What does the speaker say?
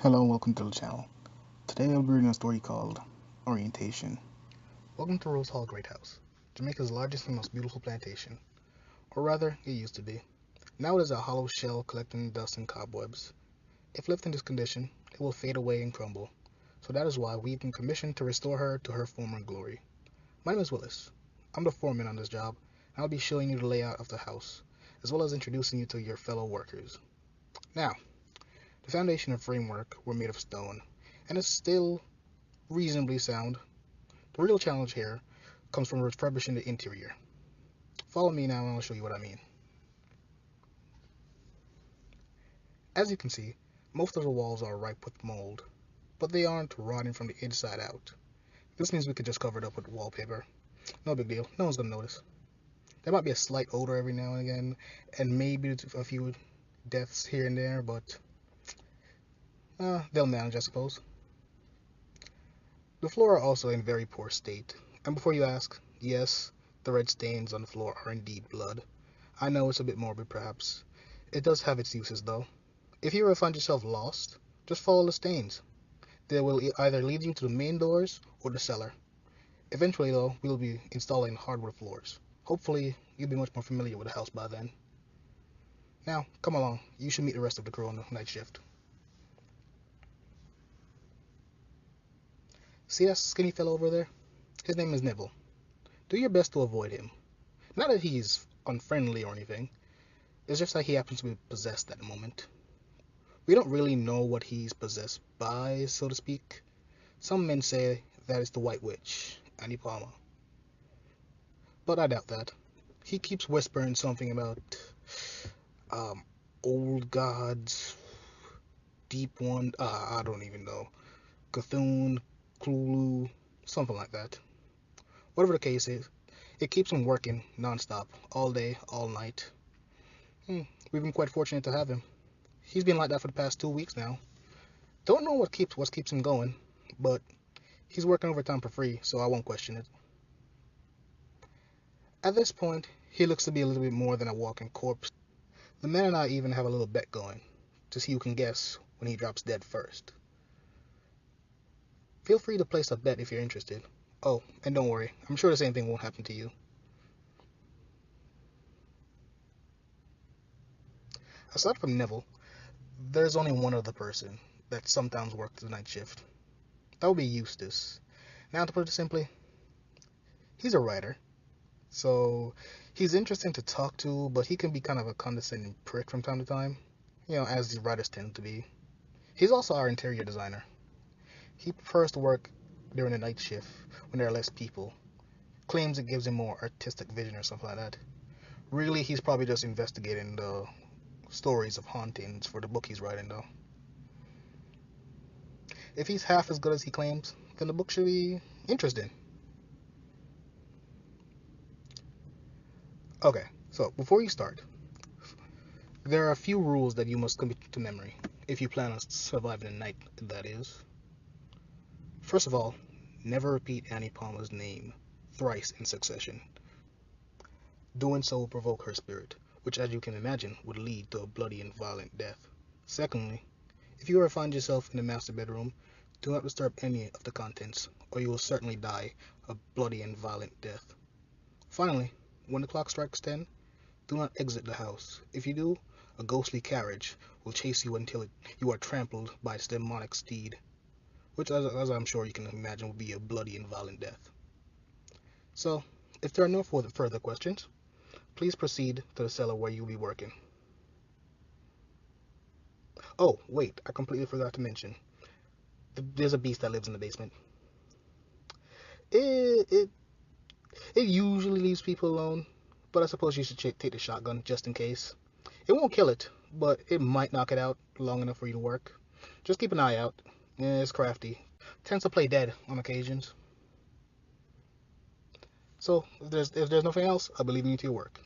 Hello and welcome to the channel. Today I'll be reading a story called Orientation. Welcome to Rose Hall Great House, Jamaica's largest and most beautiful plantation. Or rather, it used to be. Now it is a hollow shell collecting dust and cobwebs. If left in this condition, it will fade away and crumble. So that is why we've been commissioned to restore her to her former glory. My name is Willis. I'm the foreman on this job, and I'll be showing you the layout of the house, as well as introducing you to your fellow workers. Now, the foundation and framework were made of stone, and it's still reasonably sound. The real challenge here comes from refurbishing the interior. Follow me now and I'll show you what I mean. As you can see, most of the walls are ripe with mold, but they aren't rotting from the inside out. This means we could just cover it up with wallpaper. No big deal, no one's gonna notice. There might be a slight odor every now and again, and maybe a few deaths here and there, but they'll manage, I suppose. The floor are also in very poor state, and before you ask, yes, the red stains on the floor are indeed blood. I know it's a bit morbid perhaps. It does have its uses though. If you ever find yourself lost, just follow the stains. They will either lead you to the main doors or the cellar. Eventually though, we'll be installing hardwood floors. Hopefully, you'll be much more familiar with the house by then. Now, come along, you should meet the rest of the crew on the night shift. See that skinny fellow over there? His name is Neville. Do your best to avoid him. Not that he's unfriendly or anything, it's just that he happens to be possessed at the moment. We don't really know what he's possessed by, so to speak. Some men say that it's the White Witch, Annie Palmer. But I doubt that. He keeps whispering something about old gods, deep one, I don't even know. Cthulhu, Cthulhu, something like that. Whatever the case is, it keeps him working non-stop, all day, all night. We've been quite fortunate to have him. He's been like that for the past 2 weeks now. Don't know what keeps him going, but he's working overtime for free, so I won't question it. At this point, he looks to be a little bit more than a walking corpse. The man and I even have a little bet going to see who can guess when he drops dead first. Feel free to place a bet if you're interested. Oh, and don't worry, I'm sure the same thing won't happen to you. Aside from Neville, there's only one other person that sometimes works the night shift. That would be Eustace. Now, to put it simply, he's a writer. So, he's interesting to talk to, but he can be kind of a condescending prick from time to time. As the writers tend to be. He's also our interior designer. He prefers to work during the night shift when there are less people. Claims it gives him more artistic vision or something like that. Really, he's probably just investigating the stories of hauntings for the book he's writing, though. If he's half as good as he claims, then the book should be interesting. Okay, so before you start, there are a few rules that you must commit to memory, if you plan on surviving the night, that is. First of all, never repeat Annie Palmer's name thrice in succession. Doing so will provoke her spirit, which as you can imagine would lead to a bloody and violent death. Secondly, if you ever find yourself in the master bedroom, do not disturb any of the contents, or you will certainly die a bloody and violent death. Finally, when the clock strikes 10, do not exit the house. If you do, a ghostly carriage will chase you until you are trampled by its demonic steed, which, as I'm sure you can imagine, will be a bloody and violent death. So, if there are no further questions, please proceed to the cellar where you'll be working. Oh, wait, I completely forgot to mention. There's a beast that lives in the basement. It usually leaves people alone, but I suppose you should take the shotgun just in case. It won't kill it, but it might knock it out long enough for you to work. Just keep an eye out. It's crafty. Tends to play dead on occasions. So, if there's nothing else, I believe in you to your work.